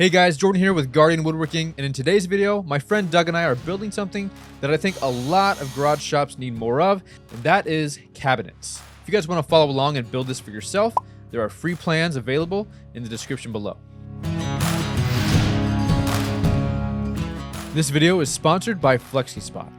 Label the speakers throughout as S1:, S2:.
S1: Hey guys, Jordan here with Guardian Woodworking, and in today's video, my friend Doug and I are building something that I think a lot of garage shops need more of, and that is cabinets. If you guys want to follow along and build this for yourself, there are free plans available in the description below. This video is sponsored by FlexiSpot.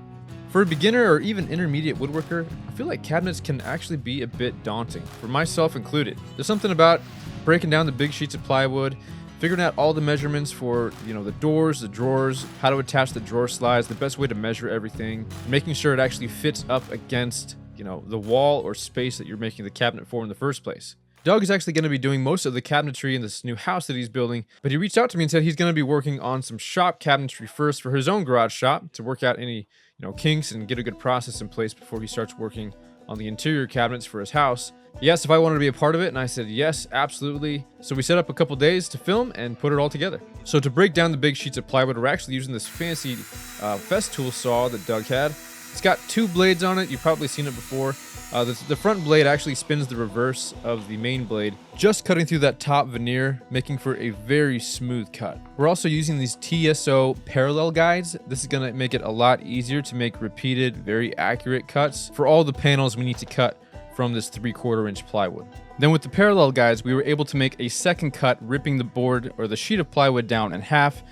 S1: For a beginner or even intermediate woodworker, I feel like cabinets can actually be a bit daunting, for myself included. There's something about breaking down the big sheets of plywood, figuring out all the measurements for, the doors, the drawers, how to attach the drawer slides, the best way to measure everything, making sure it actually fits up against, the wall or space that you're making the cabinet for in the first place. Doug is actually going to be doing most of the cabinetry in this new house that he's building, but he reached out to me and said he's going to be working on some shop cabinetry first for his own garage shop to work out any, kinks and get a good process in place before he starts working on the interior cabinets for his house. He asked if I wanted to be a part of it, and I said yes, absolutely. So we set up a couple days to film and put it all together. So to break down the big sheets of plywood, we're actually using this fancy Festool saw that Doug had. It's got two blades on it. You've probably seen it before. The front blade actually spins the reverse of the main blade, just cutting through that top veneer, making for a very smooth cut. We're also using these TSO parallel guides. This is going to make it a lot easier to make repeated, very accurate cuts for all the panels we need to cut from this 3/4 inch plywood. Then with the parallel guides, we were able to make a second cut, ripping the board or the sheet of plywood down in half,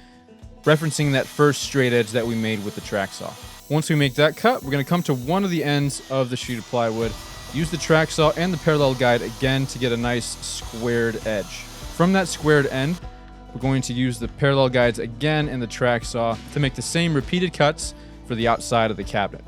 S1: referencing that first straight edge that we made with the track saw. Once we make that cut, we're going to come to one of the ends of the sheet of plywood, use the track saw and the parallel guide again to get a nice squared edge. From that squared end, we're going to use the parallel guides again and the track saw to make the same repeated cuts for the outside of the cabinet.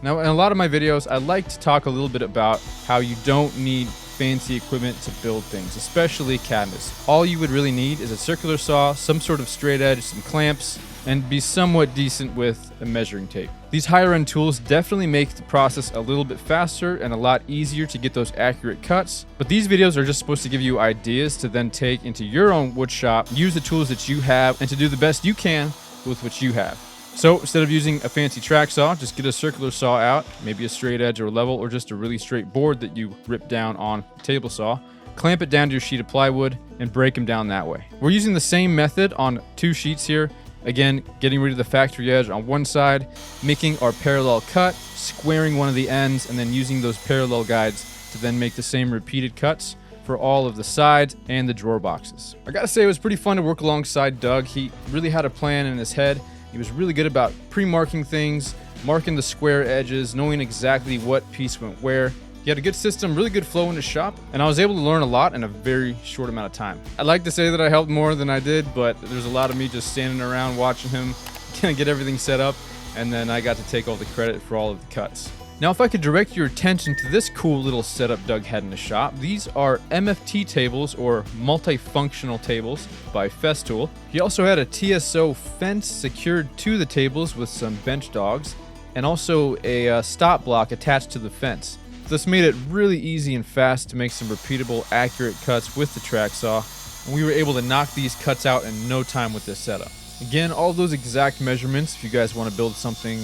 S1: Now, in a lot of my videos, I like to talk a little bit about how you don't need fancy equipment to build things, especially cabinets. All you would really need is a circular saw, some sort of straight edge, some clamps, and be somewhat decent with a measuring tape. These higher end tools definitely make the process a little bit faster and a lot easier to get those accurate cuts, but these videos are just supposed to give you ideas to then take into your own wood shop, use the tools that you have, and to do the best you can with what you have. So instead of using a fancy track saw, just get a circular saw out, maybe a straight edge or level, or just a really straight board that you rip down on a table saw. Clamp it down to your sheet of plywood and break them down that way. We're using the same method on two sheets here. Again, getting rid of the factory edge on one side, making our parallel cut, squaring one of the ends, and then using those parallel guides to then make the same repeated cuts for all of the sides and the drawer boxes. I gotta say, it was pretty fun to work alongside Doug. He really had a plan in his head. He was really good about pre-marking things, marking the square edges, knowing exactly what piece went where. He had a good system, really good flow in his shop, and I was able to learn a lot in a very short amount of time. I'd like to say that I helped more than I did, but there's a lot of me just standing around watching him get everything set up, and then I got to take all the credit for all of the cuts. Now, if I could direct your attention to this cool little setup Doug had in his shop, these are MFT tables, or multifunctional tables, by Festool. He also had a TSO fence secured to the tables with some bench dogs, and also a stop block attached to the fence. This made it really easy and fast to make some repeatable, accurate cuts with the track saw, and we were able to knock these cuts out in no time with this setup. Again, all those exact measurements, if you guys want to build something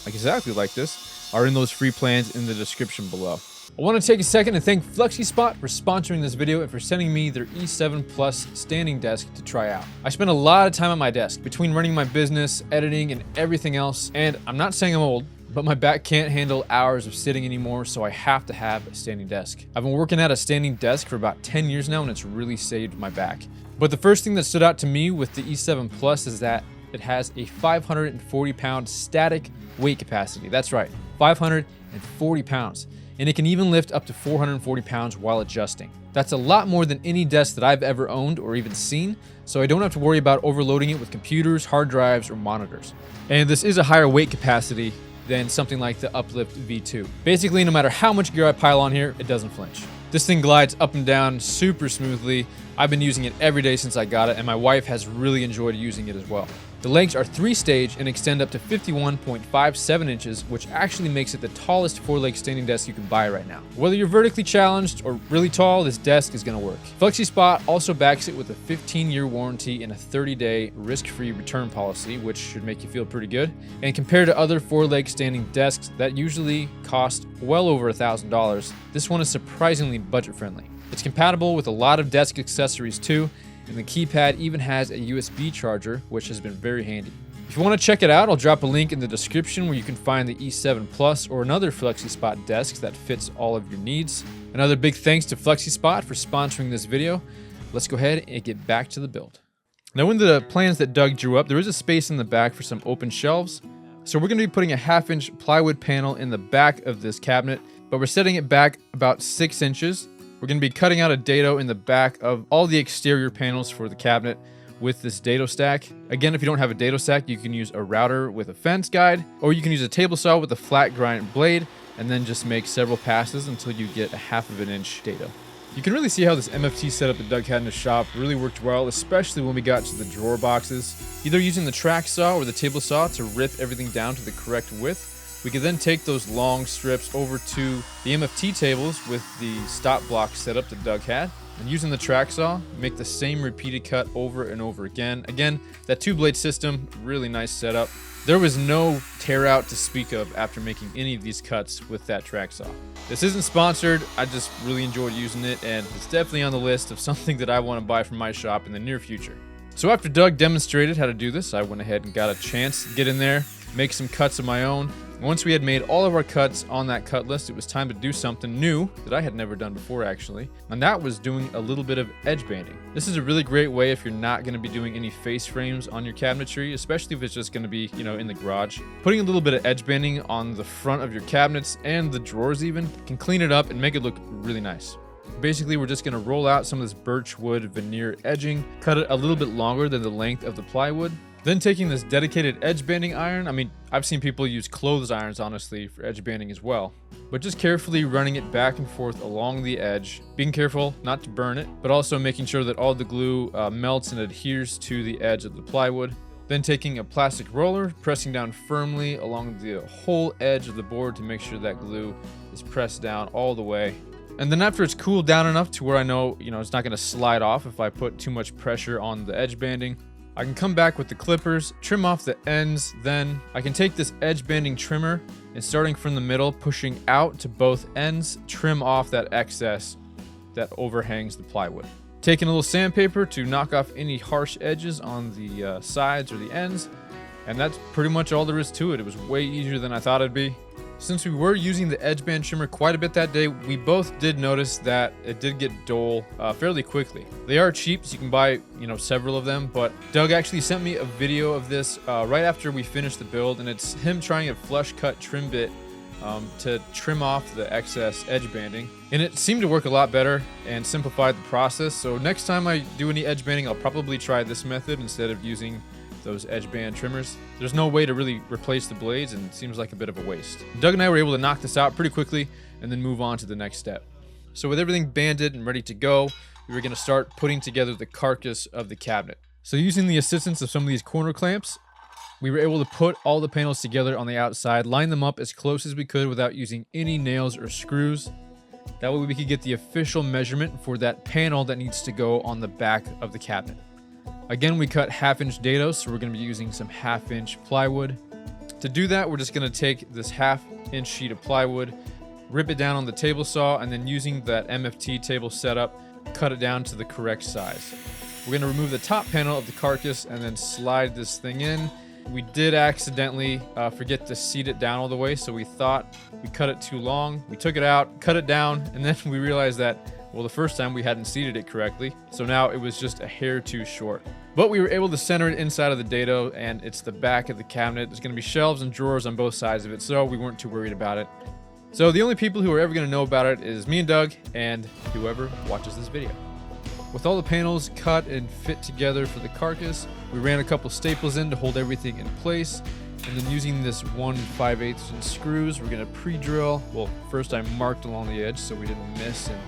S1: exactly like this, are in those free plans in the description below. I want to take a second and thank FlexiSpot for sponsoring this video and for sending me their E7Plus standing desk to try out. I spend a lot of time at my desk between running my business, editing, and everything else, and I'm not saying I'm old, but my back can't handle hours of sitting anymore, so I have to have a standing desk. I've been working at a standing desk for about 10 years now, and it's really saved my back. But the first thing that stood out to me with the E7 Plus is that it has a 540-pound static weight capacity. That's right, 540 pounds. And it can even lift up to 440 pounds while adjusting. That's a lot more than any desk that I've ever owned or even seen, so I don't have to worry about overloading it with computers, hard drives, or monitors. And this is a higher weight capacity than something like the Uplift V2. Basically, no matter how much gear I pile on here, it doesn't flinch. This thing glides up and down super smoothly. I've been using it every day since I got it, and my wife has really enjoyed using it as well. The legs are 3-stage and extend up to 51.57 inches, which actually makes it the tallest 4-leg standing desk you can buy right now. Whether you're vertically challenged or really tall, this desk is going to work. FlexiSpot also backs it with a 15-year warranty and a 30-day risk-free return policy, which should make you feel pretty good. And compared to other 4-leg standing desks that usually cost well over $1,000, this one is surprisingly budget-friendly. It's compatible with a lot of desk accessories too, and the keypad even has a USB charger, which has been very handy. If you want to check it out, I'll drop a link in the description where you can find the E7 Plus or another FlexiSpot desk that fits all of your needs. Another big thanks to FlexiSpot for sponsoring this video. Let's go ahead and get back to the build. Now, in the plans that Doug drew up, there is a space in the back for some open shelves. So we're going to be putting a 1/2-inch plywood panel in the back of this cabinet, but we're setting it back about 6 inches. We're going to be cutting out a dado in the back of all the exterior panels for the cabinet with this dado stack. Again, if you don't have a dado stack, you can use a router with a fence guide, or you can use a table saw with a flat grind blade, and then just make several passes until you get a 1/2 inch dado. You can really see how this MFT setup that Doug had in his shop really worked well, especially when we got to the drawer boxes. Either using the track saw or the table saw to rip everything down to the correct width, we could then take those long strips over to the MFT tables with the stop block setup that Doug had, and using the track saw, make the same repeated cut over and over again. Again, that 2-blade system, really nice setup. There was no tear out to speak of after making any of these cuts with that track saw. This isn't sponsored, I just really enjoyed using it, and it's definitely on the list of something that I want to buy from my shop in the near future. So after Doug demonstrated how to do this, I went ahead and got a chance to get in there, make some cuts of my own. Once we had made all of our cuts on that cut list, it was time to do something new that I had never done before, actually, and that was doing a little bit of edge banding. This is a really great way if you're not going to be doing any face frames on your cabinetry, especially if it's just going to be, in the garage. Putting a little bit of edge banding on the front of your cabinets and the drawers even can clean it up and make it look really nice. Basically, we're just going to roll out some of this birch wood veneer edging, cut it a little bit longer than the length of the plywood. Then taking this dedicated edge banding iron, I've seen people use clothes irons, honestly, for edge banding as well. But just carefully running it back and forth along the edge, being careful not to burn it, but also making sure that all the glue melts and adheres to the edge of the plywood. Then taking a plastic roller, pressing down firmly along the whole edge of the board to make sure that glue is pressed down all the way. And then after it's cooled down enough to where I know, it's not going to slide off if I put too much pressure on the edge banding, I can come back with the clippers, trim off the ends, then I can take this edge banding trimmer and starting from the middle, pushing out to both ends, trim off that excess that overhangs the plywood. Taking a little sandpaper to knock off any harsh edges on the sides or the ends, and that's pretty much all there is to it. It was way easier than I thought it'd be. Since we were using the edge band trimmer quite a bit that day, we both did notice that it did get dull fairly quickly. They are cheap, so you can buy, several of them, but Doug actually sent me a video of this right after we finished the build, and it's him trying a flush cut trim bit to trim off the excess edge banding. And it seemed to work a lot better and simplified the process, so next time I do any edge banding, I'll probably try this method instead of using those edge band trimmers. There's no way to really replace the blades, and it seems like a bit of a waste. Doug and I were able to knock this out pretty quickly and then move on to the next step. So with everything banded and ready to go, we were going to start putting together the carcass of the cabinet. So using the assistance of some of these corner clamps, we were able to put all the panels together on the outside, line them up as close as we could without using any nails or screws. That way we could get the official measurement for that panel that needs to go on the back of the cabinet. Again, we cut 1/2-inch dados, so we're going to be using some 1/2-inch plywood. To do that, we're just going to take this 1/2-inch sheet of plywood, rip it down on the table saw, and then using that MFT table setup, cut it down to the correct size. We're going to remove the top panel of the carcass and then slide this thing in. We did accidentally forget to seat it down all the way, so we thought we cut it too long. We took it out, cut it down, and then we realized that the first time we hadn't seated it correctly, so now it was just a hair too short. But we were able to center it inside of the dado, and it's the back of the cabinet. There's going to be shelves and drawers on both sides of it, so we weren't too worried about it. So the only people who are ever going to know about it is me and Doug, and whoever watches this video. With all the panels cut and fit together for the carcass, we ran a couple staples in to hold everything in place, and then using this 1 5/8 inch screws, we're going to pre-drill. Well, first I marked along the edge so we didn't miss and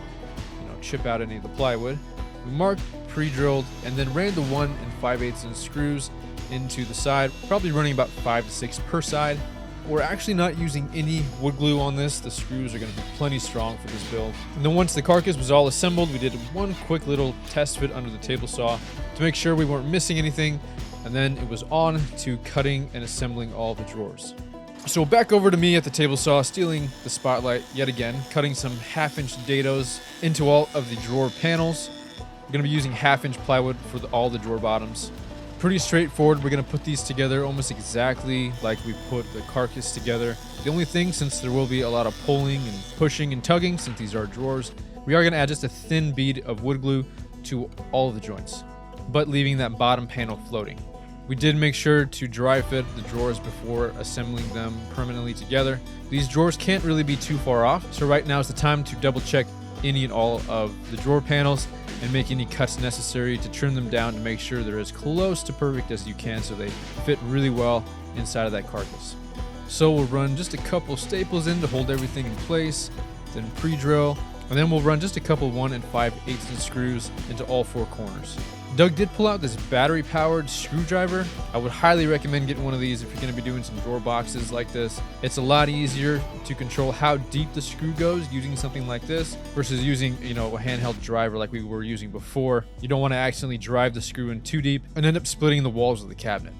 S1: chip out any of the plywood. We marked, pre-drilled, and then ran the 1 5/8 inch screws into the side, probably running about 5 to 6 per side. We're actually not using any wood glue on this. The screws are going to be plenty strong for this build. And then once the carcass was all assembled, we did one quick little test fit under the table saw to make sure we weren't missing anything, and then it was on to cutting and assembling all the drawers. So back over to me at the table saw, stealing the spotlight yet again, cutting some 1/2-inch dados into all of the drawer panels. We're going to be using 1/2-inch plywood for all the drawer bottoms. Pretty straightforward. We're going to put these together almost exactly like we put the Carcass together. The only thing, since there will be a lot of pulling and pushing and tugging, since these are drawers, we are going to add just a thin bead of wood glue to all of the joints, but leaving that bottom panel floating. We did make sure to dry fit the drawers before assembling them permanently together. These drawers can't really be too far off, so right now is the time to double check any and all of the drawer panels and make any cuts necessary to trim them down to make sure they're as close to perfect as you can so they fit really well inside of that Carcass. So we'll run just a couple staples in to hold everything in place, then pre-drill, and then we'll run just a couple 1 5/8" screws into all 4 corners. Doug did pull out this battery-powered screwdriver. I would highly recommend getting one of these if you're going to be doing some drawer boxes like this. It's a lot easier to control how deep the screw goes using something like this versus using, a handheld driver like we were using before. You don't want to accidentally drive the screw in too deep and end up splitting the walls of the cabinet.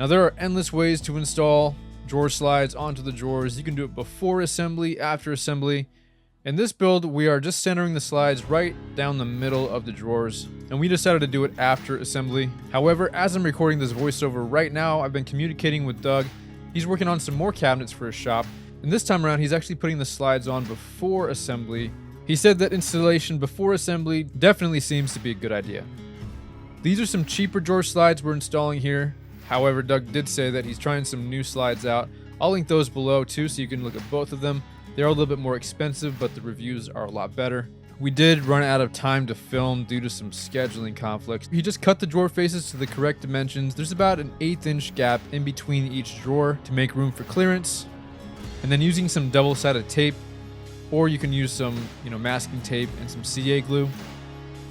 S1: Now, there are endless ways to install drawer slides onto the drawers. You can do it before assembly, after assembly. In this build, we are just centering the slides right down the middle of the drawers, and we decided to do it after assembly. However, as I'm recording this voiceover right now, I've been communicating with Doug. He's working on some more cabinets for his shop, and this time around, he's actually putting the slides on before assembly. He said that installation before assembly definitely seems to be a good idea. These are some cheaper drawer slides we're installing here. However, Doug did say that he's trying some new slides out. I'll link those below too, so you can look at both of them. They're a little bit more expensive, but the reviews are a lot better. We did run out of time to film due to some scheduling conflicts. He just cut the drawer faces to the correct dimensions. There's about an 1/8" gap in between each drawer to make room for clearance. And then using some double-sided tape, or you can use some, masking tape and some CA glue.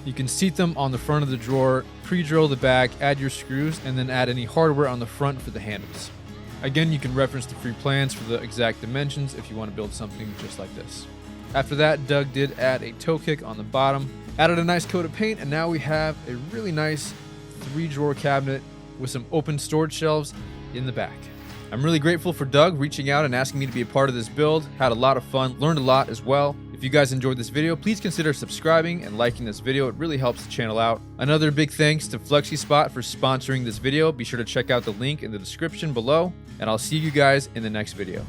S1: You can seat them on the front of the drawer, pre-drill the back, add your screws, and then add any hardware on the front for the handles. Again, you can reference the free plans for the exact dimensions if you want to build something just like this. After that, Doug did add a toe kick on the bottom, added a nice coat of paint, and now we have a really nice 3-drawer cabinet with some open storage shelves in the back. I'm really grateful for Doug reaching out and asking me to be a part of this build. Had a lot of fun, learned a lot as well. If you guys enjoyed this video, please consider subscribing and liking this video. It really helps the channel out. Another big thanks to FlexiSpot for sponsoring this video. Be sure to check out the link in the description below, and I'll see you guys in the next video.